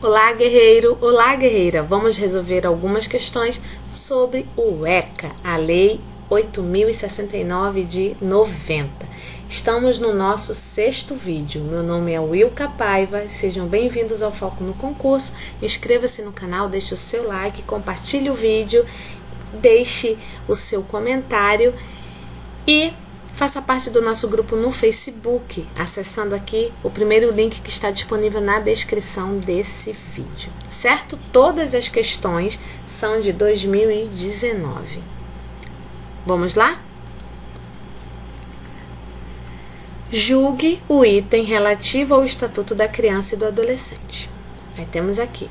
Olá, guerreiro! Olá, guerreira! Vamos resolver algumas questões sobre o ECA, a Lei 8.069 de 90. Estamos no nosso 6º vídeo. Meu nome é Wilka Paiva. Sejam bem-vindos ao Foco no Concurso. Inscreva-se no canal, deixe o seu like, compartilhe o vídeo, deixe o seu comentário e faça parte do nosso grupo no Facebook, acessando aqui o primeiro link que está disponível na descrição desse vídeo, certo? Todas as questões são de 2019. Vamos lá? Julgue o item relativo ao Estatuto da Criança e do Adolescente. Aí temos aqui.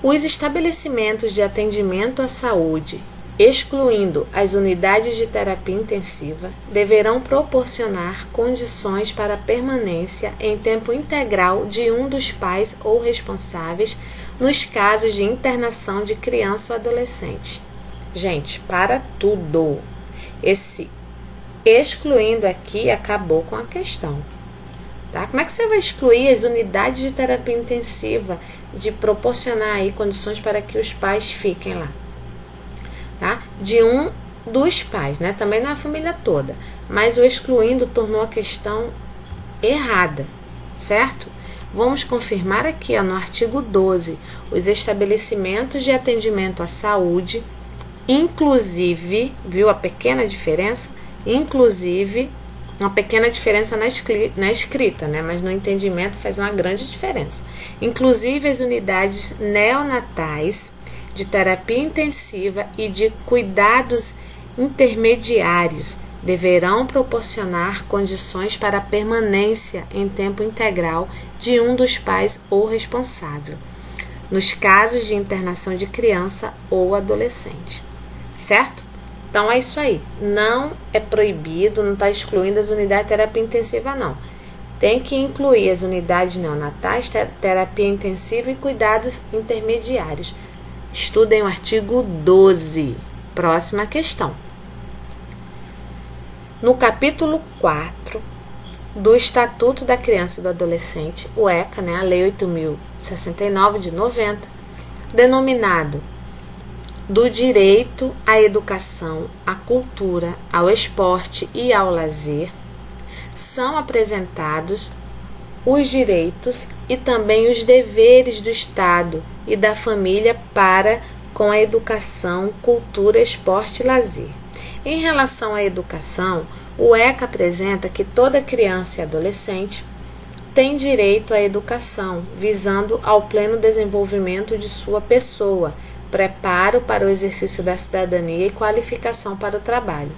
Os estabelecimentos de atendimento à saúde, excluindo as unidades de terapia intensiva, deverão proporcionar condições para a permanência em tempo integral de um dos pais ou responsáveis nos casos de internação de criança ou adolescente. Gente, para tudo. Esse excluindo aqui acabou com a questão. Tá? Como é que você vai excluir as unidades de terapia intensiva de proporcionar aí condições para que os pais fiquem lá? Tá? De um dos pais, né? Também não é a família toda, mas o excluindo tornou a questão errada, certo? Vamos confirmar aqui, ó, no artigo 12, os estabelecimentos de atendimento à saúde, inclusive, viu a pequena diferença? Inclusive, uma pequena diferença na escrita, né? Mas no entendimento faz uma grande diferença. Inclusive as unidades neonatais, de terapia intensiva e de cuidados intermediários deverão proporcionar condições para a permanência em tempo integral de um dos pais ou responsável, nos casos de internação de criança ou adolescente. Certo? Então é isso aí. Não é proibido, não está excluindo as unidades de terapia intensiva, não. Tem que incluir as unidades neonatais, terapia intensiva e cuidados intermediários. Estudem o artigo 12. Próxima questão. No capítulo 4 do Estatuto da Criança e do Adolescente, o ECA, né, a Lei 8.069 de 90, denominado do direito à educação, à cultura, ao esporte e ao lazer, são apresentados os direitos e também os deveres do Estado e da família para com a educação, cultura, esporte e lazer. Em relação à educação, o ECA apresenta que toda criança e adolescente tem direito à educação, visando ao pleno desenvolvimento de sua pessoa, preparo para o exercício da cidadania e qualificação para o trabalho.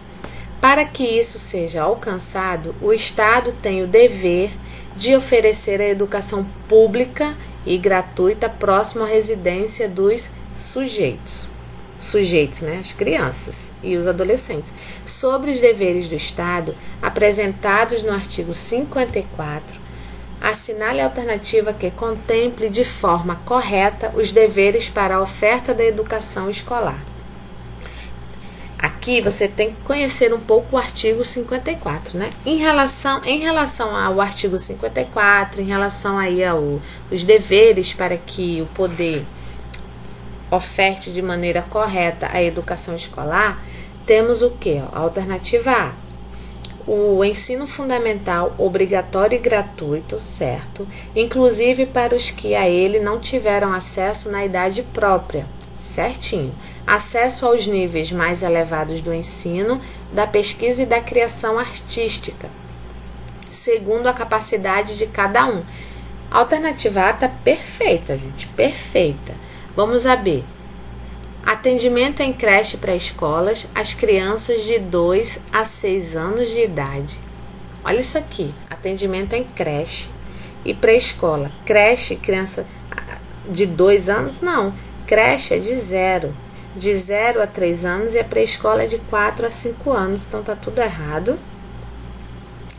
Para que isso seja alcançado, o Estado tem o dever de oferecer a educação pública e gratuita próximo à residência dos sujeitos, né, as crianças e os adolescentes. Sobre os deveres do Estado, apresentados no artigo 54, assinale a alternativa que contemple de forma correta os deveres para a oferta da educação escolar. Aqui você tem que conhecer um pouco o artigo 54, né? Em relação ao artigo 54, em relação aí aos deveres para que o poder oferte de maneira correta a educação escolar, temos o quê? A alternativa A, o ensino fundamental obrigatório e gratuito, certo? Inclusive para os que a ele não tiveram acesso na idade própria, certinho. Acesso aos níveis mais elevados do ensino, da pesquisa e da criação artística, segundo a capacidade de cada um. A alternativa A está perfeita, gente, perfeita. Vamos a B. Atendimento em creche pré-escolas às crianças de 2 a 6 anos de idade. Olha isso aqui, atendimento em creche e pré-escola. Creche, criança de 2 anos? Não, creche é de 0. De 0 a 3 anos e a pré-escola é de 4 a 5 anos, então tá tudo errado.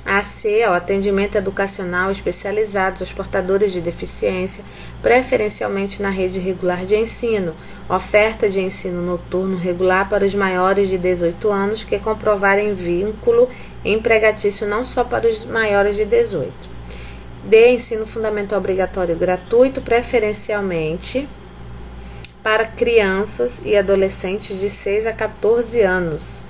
A C, o atendimento educacional especializado aos portadores de deficiência, preferencialmente na rede regular de ensino, oferta de ensino noturno regular para os maiores de 18 anos que comprovarem vínculo empregatício não só para os maiores de 18. D. Ensino fundamental obrigatório gratuito, preferencialmente para crianças e adolescentes de 6 a 14 anos.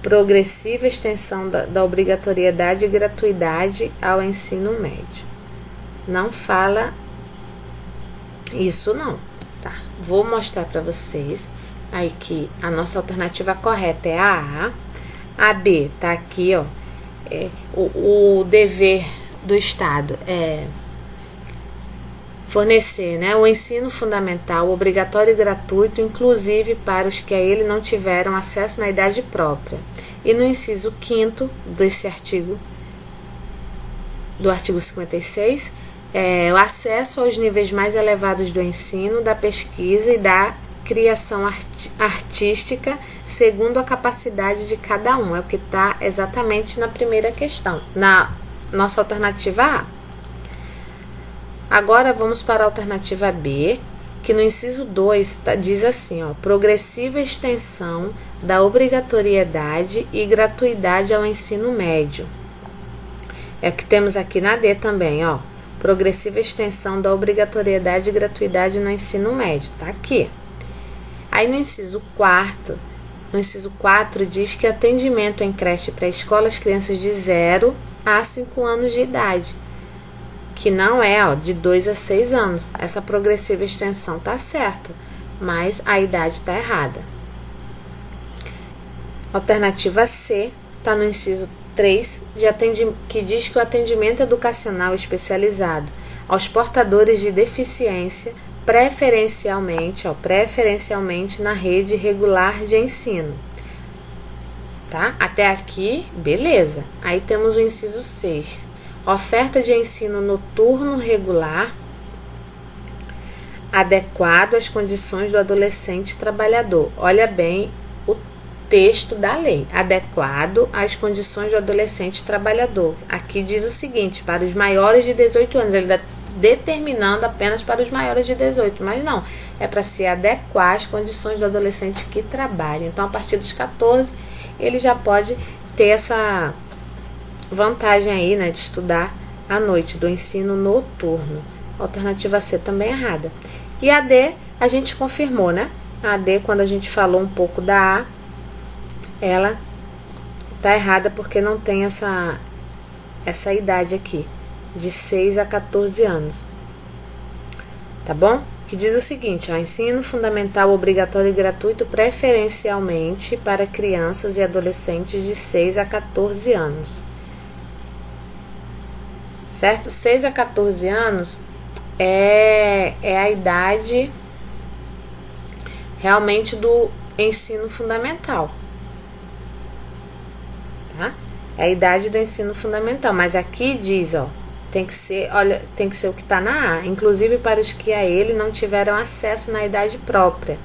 Progressiva extensão da obrigatoriedade e gratuidade ao ensino médio. Não fala isso não, tá? Vou mostrar para vocês aí que a nossa alternativa correta é a A. A B tá aqui, ó. O dever do Estado é fornecer, né, o ensino fundamental obrigatório e gratuito, inclusive para os que a ele não tiveram acesso na idade própria. E no inciso 5º desse artigo, do artigo 56, o acesso aos níveis mais elevados do ensino, da pesquisa e da criação artística, segundo a capacidade de cada um. É o que está exatamente na primeira questão, na nossa alternativa A. Agora vamos para a alternativa B, que no inciso 2 diz assim, ó, progressiva extensão da obrigatoriedade e gratuidade ao ensino médio. É o que temos aqui na D também, ó, progressiva extensão da obrigatoriedade e gratuidade no ensino médio, tá aqui. Aí no inciso 4, diz que atendimento em creche pré-escola às crianças de 0 a 5 anos de idade, que não é, ó, de 2 a 6 anos. Essa progressiva extensão tá certa, mas a idade tá errada. Alternativa C tá no inciso 3, que diz que o atendimento educacional especializado aos portadores de deficiência, preferencialmente na rede regular de ensino. Tá? Até aqui, beleza. Aí temos o inciso 6. Oferta de ensino noturno regular adequado às condições do adolescente trabalhador. Olha bem o texto da lei. Adequado às condições do adolescente trabalhador. Aqui diz o seguinte, para os maiores de 18 anos. Ele está determinando apenas para os maiores de 18, mas não. É para se adequar às condições do adolescente que trabalha. Então, a partir dos 14, ele já pode ter essa vantagem aí, né, de estudar à noite, do ensino noturno. Alternativa C também é errada. E a D, a gente confirmou, né? A D, quando a gente falou um pouco da A, ela tá errada porque não tem essa idade aqui, de 6 a 14 anos. Tá bom? Que diz o seguinte, ó, ensino fundamental obrigatório e gratuito preferencialmente para crianças e adolescentes de 6 a 14 anos. Certo? 6 a 14 anos é a idade realmente do ensino fundamental. Tá? É a idade do ensino fundamental. Mas aqui diz, ó, tem que ser o que está na A, inclusive para os que a ele não tiveram acesso na idade própria.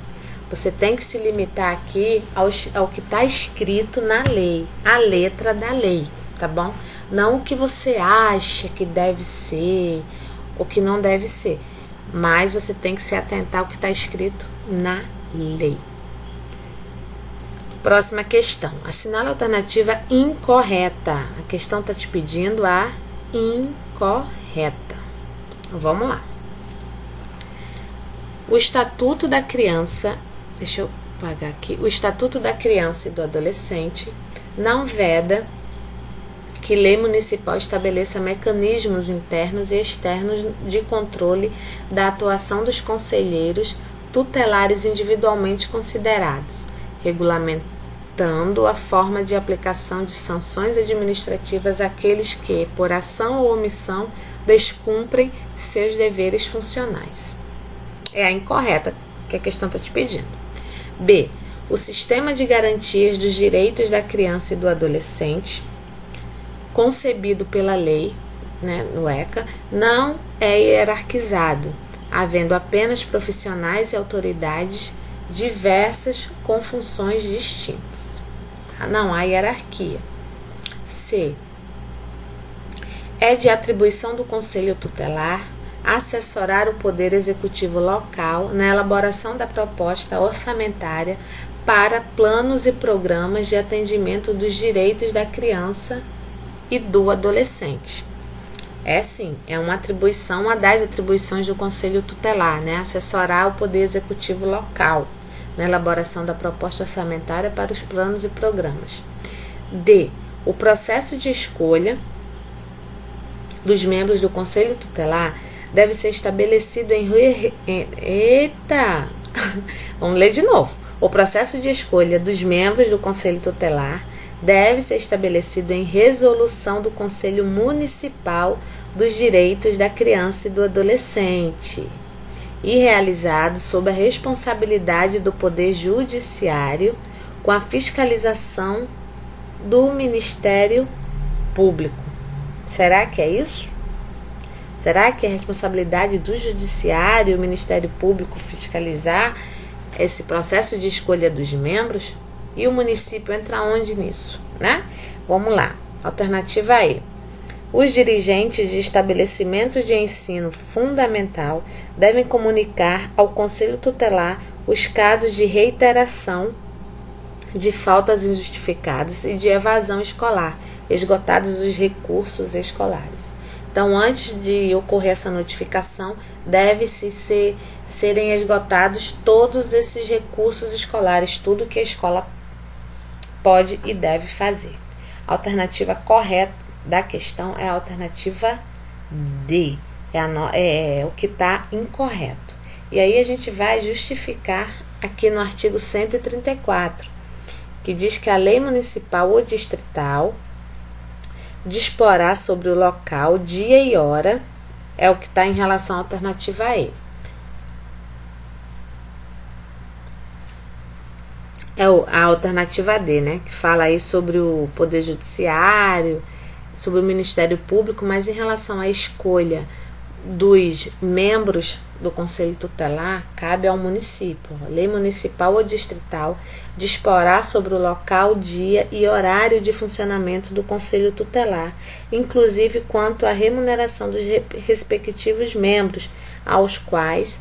Você tem que se limitar aqui ao que está escrito na lei, a letra da lei, tá bom? Não o que você acha que deve ser, ou que não deve ser, mas você tem que se atentar ao que está escrito na lei. Próxima questão. Assinale a alternativa incorreta. A questão está te pedindo a incorreta. Vamos lá. O Estatuto da Criança, deixa eu apagar aqui. O Estatuto da Criança e do Adolescente não veda que lei municipal estabeleça mecanismos internos e externos de controle da atuação dos conselheiros tutelares individualmente considerados, regulamentando a forma de aplicação de sanções administrativas àqueles que, por ação ou omissão, descumprem seus deveres funcionais. É a incorreta que a questão está te pedindo. B. O sistema de garantias dos direitos da criança e do adolescente, concebido pela lei, né, no ECA, não é hierarquizado, havendo apenas profissionais e autoridades diversas com funções distintas. Não há hierarquia. C. É de atribuição do Conselho Tutelar assessorar o Poder Executivo local na elaboração da proposta orçamentária para planos e programas de atendimento dos direitos da criança e do adolescente. É sim, é uma atribuição, uma das atribuições do Conselho Tutelar, né? Assessorar o Poder Executivo local na elaboração da proposta orçamentária para os planos e programas. D. O processo de escolha dos membros do Conselho Tutelar deve ser estabelecido Eita! Vamos ler de novo. O processo de escolha dos membros do Conselho Tutelar deve ser estabelecido em resolução do Conselho Municipal dos Direitos da Criança e do Adolescente e realizado sob a responsabilidade do Poder Judiciário com a fiscalização do Ministério Público. Será que é isso? Será que é responsabilidade do Judiciário e o Ministério Público fiscalizar esse processo de escolha dos membros? E o município entra onde nisso, né? Vamos lá. Alternativa E. Os dirigentes de estabelecimentos de ensino fundamental devem comunicar ao Conselho Tutelar os casos de reiteração de faltas injustificadas e de evasão escolar, esgotados os recursos escolares. Então, antes de ocorrer essa notificação, serem esgotados todos esses recursos escolares, tudo que a escola pode e deve fazer. A alternativa correta da questão é a alternativa D, é o que está incorreto. E aí a gente vai justificar aqui no artigo 134, que diz que a lei municipal ou distrital disporá sobre o local, dia e hora, é o que está em relação à alternativa E. É a alternativa D, né? Que fala aí sobre o Poder Judiciário, sobre o Ministério Público, mas em relação à escolha dos membros do Conselho Tutelar, cabe ao município. A lei municipal ou distrital disporá sobre o local, dia e horário de funcionamento do Conselho Tutelar, inclusive quanto à remuneração dos respectivos membros, aos quais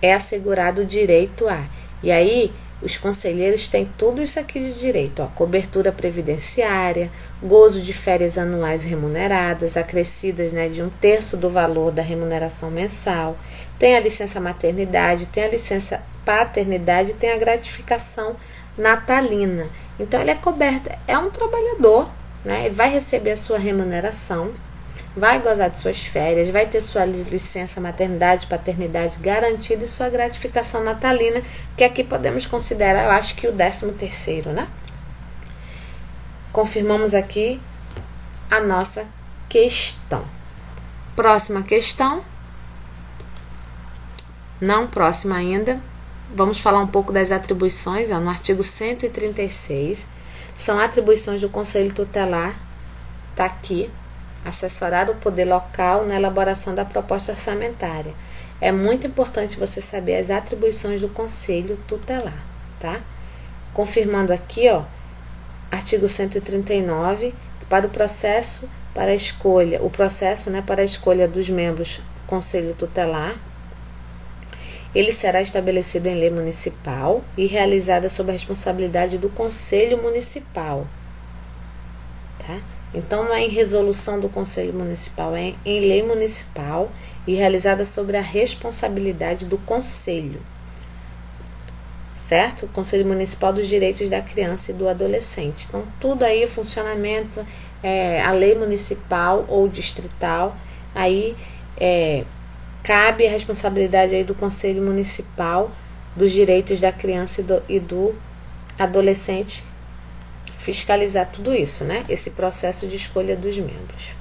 é assegurado o direito a. E aí, os conselheiros têm tudo isso aqui de direito, cobertura previdenciária, gozo de férias anuais remuneradas, acrescidas, né, de 1/3 do valor da remuneração mensal, tem a licença maternidade, tem a licença paternidade, tem a gratificação natalina. Então, ele é coberto, é um trabalhador, né, ele vai receber a sua remuneração, vai gozar de suas férias, vai ter sua licença maternidade, paternidade garantida e sua gratificação natalina, que aqui podemos considerar, eu acho que o 13º, né? Confirmamos aqui a nossa questão. Próxima questão. Não, próxima ainda. Vamos falar um pouco das atribuições, no artigo 136. São atribuições do Conselho Tutelar, está aqui. Assessorar o poder local na elaboração da proposta orçamentária. É muito importante você saber as atribuições do Conselho Tutelar, tá? Confirmando aqui, artigo 139, para o processo para a escolha, para a escolha dos membros do Conselho Tutelar, ele será estabelecido em lei municipal e realizada sob a responsabilidade do Conselho Municipal, tá? Então, não é em resolução do Conselho Municipal, é em lei municipal e realizada sobre a responsabilidade do Conselho, certo? O Conselho Municipal dos Direitos da Criança e do Adolescente. Então, tudo aí, o funcionamento, a lei municipal ou distrital, aí cabe a responsabilidade aí do Conselho Municipal dos Direitos da Criança e do Adolescente, fiscalizar tudo isso, né? Esse processo de escolha dos membros.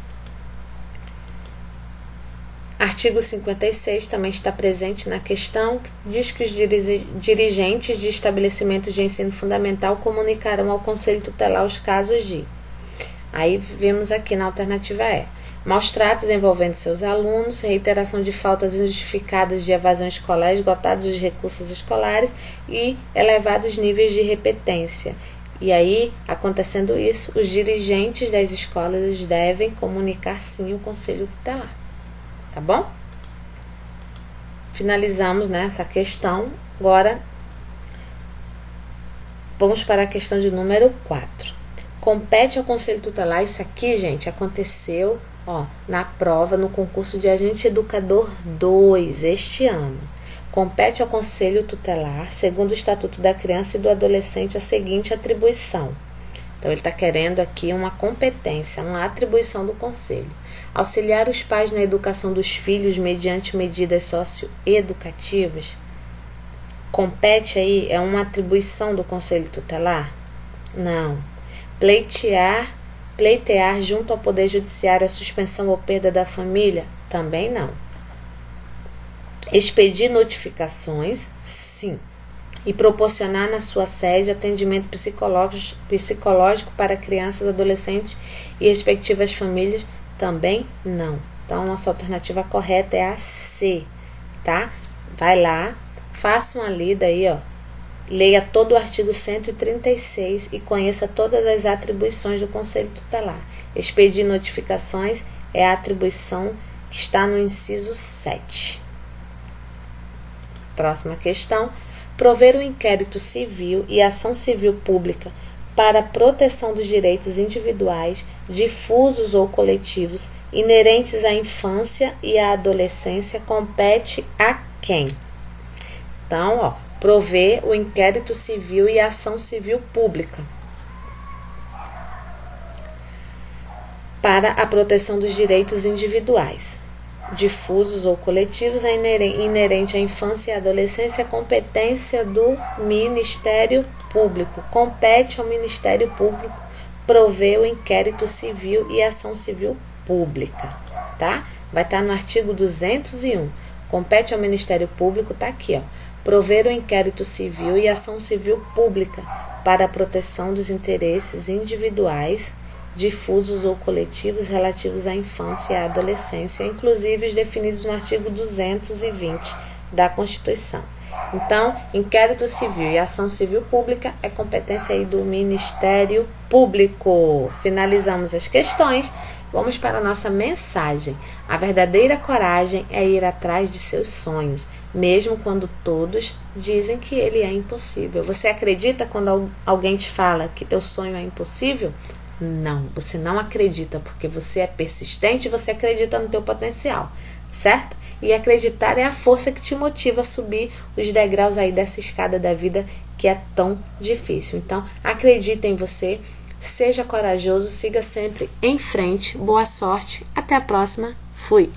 Artigo 56 também está presente na questão, que diz que os dirigentes de estabelecimentos de ensino fundamental comunicarão ao Conselho Tutelar os casos de. Aí vemos aqui na alternativa E. Maus tratos envolvendo seus alunos, reiteração de faltas injustificadas de evasão escolar, esgotados os recursos escolares e elevados níveis de repetência. E aí, acontecendo isso, os dirigentes das escolas devem comunicar sim o Conselho Tutelar. Tá bom? Finalizamos, né, essa questão. Agora, vamos para a questão de número 4. Compete ao Conselho Tutelar, isso aqui, gente, aconteceu, na prova, no concurso de agente educador 2 este ano. Compete ao Conselho Tutelar, segundo o Estatuto da Criança e do Adolescente, a seguinte atribuição. Então, ele está querendo aqui uma competência, uma atribuição do Conselho. Auxiliar os pais na educação dos filhos mediante medidas socioeducativas. Compete aí, é uma atribuição do Conselho Tutelar? Não. Pleitear junto ao Poder Judiciário a suspensão ou perda da família? Também não. Expedir notificações? Sim. E proporcionar na sua sede atendimento psicológico para crianças, adolescentes e respectivas famílias? Também não. Então, nossa alternativa correta é a C, tá? Vai lá, faça uma lida aí, leia todo o artigo 136 e conheça todas as atribuições do Conselho Tutelar. Expedir notificações é a atribuição que está no inciso 7. Próxima questão. Prover o inquérito civil e ação civil pública para a proteção dos direitos individuais, difusos ou coletivos, inerentes à infância e à adolescência compete a quem? Então, prover o inquérito civil e a ação civil pública para a proteção dos direitos individuais, difusos ou coletivos, é inerente à infância e à adolescência, competência do Ministério Público. Compete ao Ministério Público prover o inquérito civil e a ação civil pública, tá? Vai estar no artigo 201. Compete ao Ministério Público, tá aqui, prover o inquérito civil e ação civil pública para a proteção dos interesses individuais, difusos ou coletivos relativos à infância e à adolescência, inclusive os definidos no artigo 220 da Constituição. Então, inquérito civil e ação civil pública é competência aí do Ministério Público. Finalizamos as questões. Vamos para a nossa mensagem. A verdadeira coragem é ir atrás de seus sonhos, mesmo quando todos dizem que ele é impossível. Você acredita quando alguém te fala que teu sonho é impossível? Não, você não acredita, porque você é persistente e você acredita no teu potencial, certo? E acreditar é a força que te motiva a subir os degraus aí dessa escada da vida que é tão difícil. Então, acredita em você. Seja corajoso, siga sempre em frente. Boa sorte. Até a próxima. Fui.